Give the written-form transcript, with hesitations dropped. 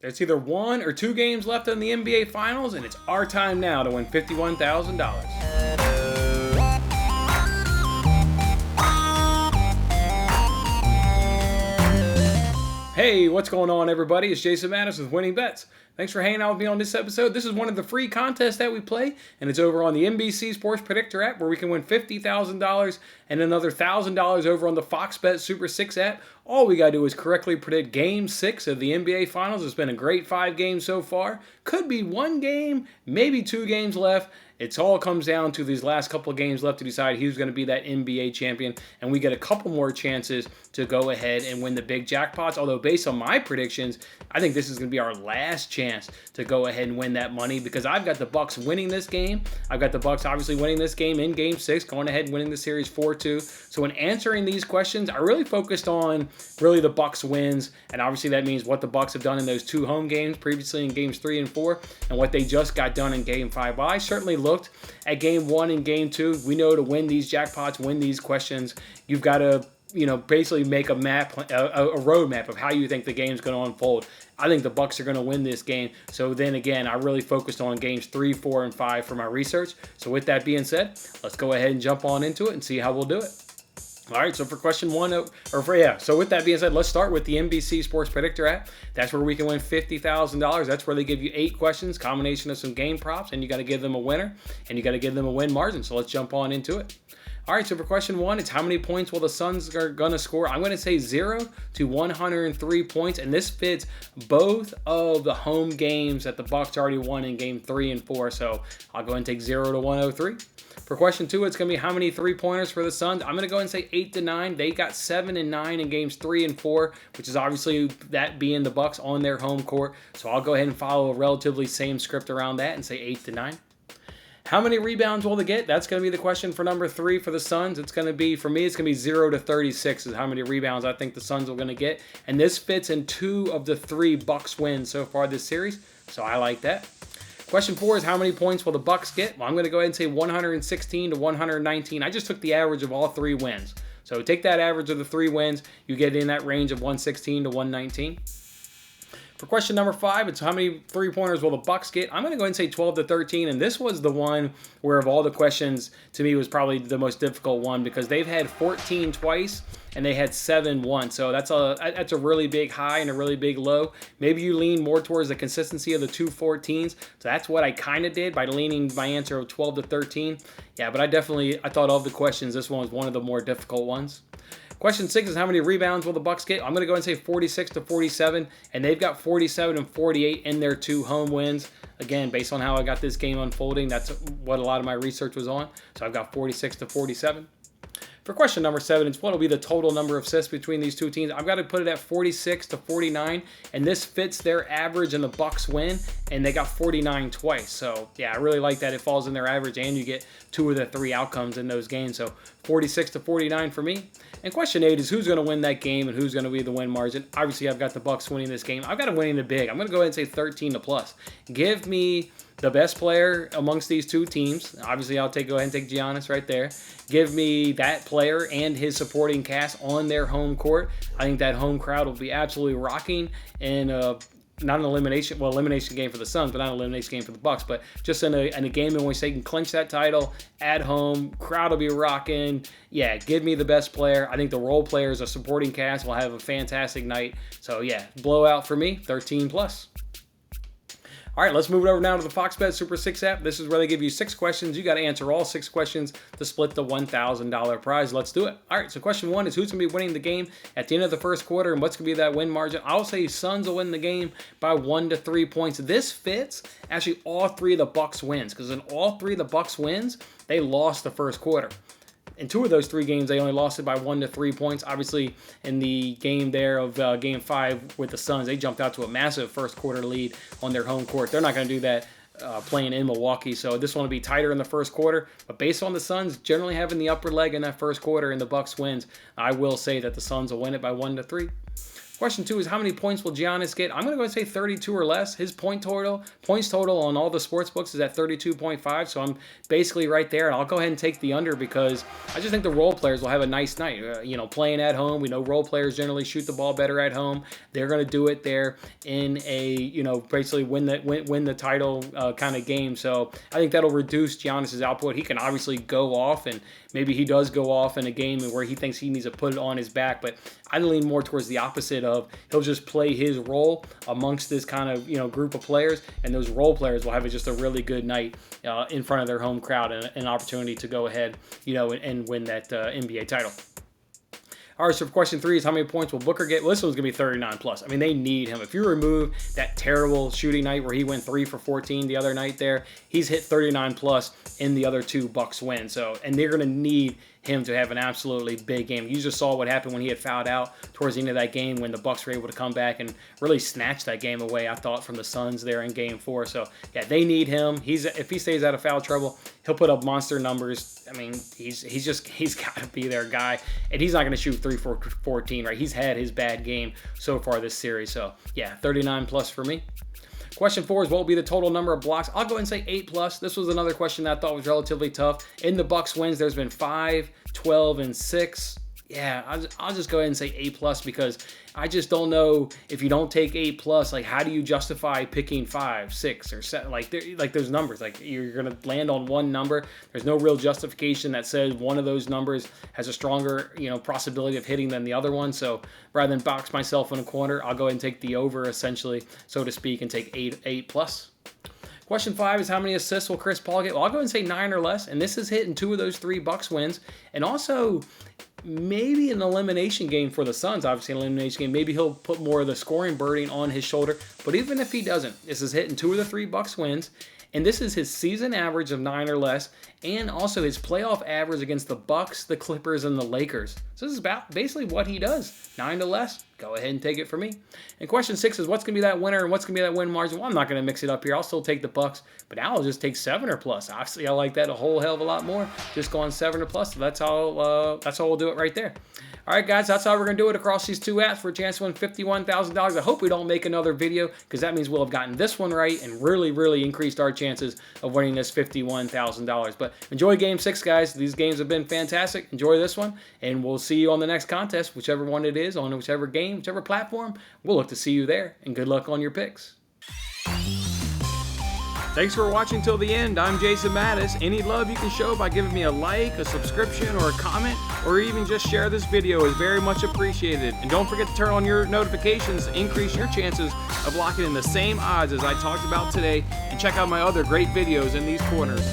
There's either 1 or 2 games left in the NBA Finals, and it's our time now to win $51,000. Hey, what's going on, everybody? It's Jason Mattis with Winning Bets. Thanks for hanging out with me on this episode. This is one of the free contests that we play, and it's over on the NBC Sports Predictor app, where we can win $50,000 and another $1,000 over on the Fox Bet Super 6 app. All we got to do is correctly predict Game 6 of the NBA Finals. It's been a great 5 games so far. Could be 1 game, maybe 2 games left. It all comes down to these last couple of games left to decide who's going to be that NBA champion, and we get a couple more chances to go ahead and win the big jackpots. Although based on my predictions, I think this is going to be our last chance to go ahead and win that money, because I've got the Bucks winning this game. I've got the Bucks obviously winning this game in Game 6, going ahead and winning the series 4-2. So in answering these questions, I really focused on the Bucks wins, and obviously that means what the Bucks have done in those 2 home games previously in Games 3 and 4, and what they just got done in Game 5. Well, I certainly looked at Game 1 and Game 2. We know to win these jackpots, win these questions, you've got to basically make a map, a roadmap of how you think the game's going to unfold. I think the Bucks are going to win this game. So then again, I really focused on Games 3, 4, and 5 for my research. So with that being said, let's go ahead and jump on into it and see how we'll do it. All right, so for question 1, so with that being said, let's start with the NBC Sports Predictor app. That's where we can win $50,000. That's where they give you 8 questions, combination of some game props, and you got to give them a winner, and you got to give them a win margin. So let's jump on into it. All right, so for question 1, it's how many points will the Suns are going to score? I'm going to say 0 to 103 points, and this fits both of the home games that the Bucks already won in Game 3 and 4, so I'll go ahead and take 0 to 103. For question 2, it's going to be how many 3-pointers for the Suns? I'm going to go ahead and say 8 to 9. They got 7 and 9 in Games 3 and 4, which is obviously that being the Bucks on their home court, so I'll go ahead and follow a relatively same script around that and say 8 to 9. How many rebounds will they get? That's going to be the question for number 3 for the Suns. It's going to be, for me, it's going to be 0 to 36 is how many rebounds I think the Suns are going to get. And this fits in 2 of the 3 Bucks wins so far this series, so I like that. Question 4 is how many points will the Bucks get? Well, I'm going to go ahead and say 116 to 119. I just took the average of all 3 wins. So take that average of the 3 wins, you get in that range of 116 to 119. For question number 5, it's how many 3-pointers will the Bucks get? I'm going to go ahead and say 12 to 13, and this was the one where of all the questions, to me, was probably the most difficult one, because they've had 14 twice, and they had 7 once. So that's a really big high and a really big low. Maybe you lean more towards the consistency of the 2 14s. So that's what I kind of did by leaning my answer of 12 to 13. Yeah, but I thought of the questions, this one was one of the more difficult ones. Question 6 is how many rebounds will the Bucks get? I'm going to go ahead and say 46 to 47, and they've got 47 and 48 in their 2 home wins. Again, based on how I got this game unfolding, that's what a lot of my research was on. So I've got 46 to 47. For question number 7, it's what will be the total number of assists between these 2 teams. I've got to put it at 46 to 49, and this fits their average, and the Bucks win, and they got 49 twice. So yeah, I really like that. It falls in their average, and you get 2 of the 3 outcomes in those games. So 46 to 49 for me. And question 8 is who's going to win that game and who's going to be the win margin. Obviously, I've got the Bucks winning this game. I've got them winning the big. I'm going to go ahead and say 13 to plus. Give me the best player amongst these 2 teams. Obviously, go ahead and take Giannis right there. Give me that player and his supporting cast on their home court. I think that home crowd will be absolutely rocking in not an elimination game for the Suns, but not an elimination game for the Bucks, but just in a game in which they can clinch that title at home. Crowd will be rocking. Yeah, give me the best player. I think the role players, a supporting cast, will have a fantastic night. So yeah, blowout for me, 13 plus. All right, let's move it over now to the Fox Bet Super 6 app. This is where they give you 6 questions. You got to answer all 6 questions to split the $1,000 prize. Let's do it. All right, so question 1 is who's going to be winning the game at the end of the first quarter, and what's going to be that win margin? I'll say Suns will win the game by 1 to 3 points. This fits actually all 3 of the Bucks wins, because in all 3 of the Bucks wins, they lost the first quarter. In 2 of those 3 games, they only lost it by 1 to 3 points. Obviously, in the game there of Game 5 with the Suns, they jumped out to a massive first quarter lead on their home court. They're not going to do that playing in Milwaukee, so this one will be tighter in the first quarter. But based on the Suns generally having the upper leg in that first quarter and the Bucks wins, I will say that the Suns will win it by 1 to 3. Question 2 is how many points will Giannis get? I'm going to go and say 32 or less. His points total on all the sports books is at 32.5, so I'm basically right there. And I'll go ahead and take the under because I just think the role players will have a nice night. Playing at home, we know role players generally shoot the ball better at home. They're going to do it there in a, basically win the title kind of game. So I think that'll reduce Giannis's output. He can obviously go off, and maybe he does go off in a game where he thinks he needs to put it on his back, but I lean more towards the opposite of he'll just play his role amongst this kind of group of players, and those role players will have just a really good night in front of their home crowd and an opportunity to go ahead and win that NBA title. All right, so for question 3 is how many points will Booker get? Well, this one's going to be 39 plus. I mean, they need him. If you remove that terrible shooting night where he went 3 for 14 the other night there, he's hit 39 plus in the other 2 Bucks wins. And they're going to need him to have an absolutely big game. You just saw what happened when he had fouled out towards the end of that game when the Bucks were able to come back and really snatch that game away, I thought, from the Suns there in Game 4. So, yeah, they need him. If he stays out of foul trouble, he'll put up monster numbers. I mean, he's got to be their guy. And he's not going to shoot 3 for 14, right? He's had his bad game so far this series. So, yeah, 39 plus for me. Question 4 is what will be the total number of blocks? I'll go ahead and say 8 plus. This was another question that I thought was relatively tough. In the Bucks wins, there's been 5, 12, and 6. Yeah, I'll just go ahead and say 8 plus because I just don't know if you don't take 8 plus, like how do you justify picking 5, 6, or 7? Like there's numbers. Like you're gonna land on one number. There's no real justification that says one of those numbers has a stronger possibility of hitting than the other one. So rather than box myself in a corner, I'll go ahead and take the over, essentially, so to speak, and take 8 plus. Question 5 is how many assists will Chris Paul get? Well, I'll go ahead and say 9 or less, and this is hitting 2 of those 3 Bucks wins, and also maybe an elimination game for the Suns. Obviously, an elimination game. Maybe he'll put more of the scoring burden on his shoulder, but even if he doesn't, this is hitting 2 of the 3 Bucks wins, and this is his season average of 9 or less, and also his playoff average against the Bucks, the Clippers, and the Lakers. So this is about basically what he does. 9 or less. Go ahead and take it for me. And question 6 is what's going to be that winner and what's going to be that win margin? Well, I'm not going to mix it up here. I'll still take the Bucks, but now I'll just take 7 or plus. Obviously, I like that a whole hell of a lot more. Just going 7 or plus. So that's how we'll do it right there. All right, guys, that's how we're going to do it across these 2 apps for a chance to win $51,000. I hope we don't make another video because that means we'll have gotten this one right and really, really increased our chances of winning this $51,000. But enjoy Game 6, guys. These games have been fantastic. Enjoy this one, and we'll see you on the next contest, whichever one it is, on whichever game, whichever platform. We'll look to see you there, and good luck on your picks. Thanks for watching till the end. I'm Jason Mattis. Any love you can show by giving me a like, a subscription, or a comment, or even just share this video is very much appreciated. And don't forget to turn on your notifications to increase your chances of locking in the same odds as I talked about today, and check out my other great videos in these corners.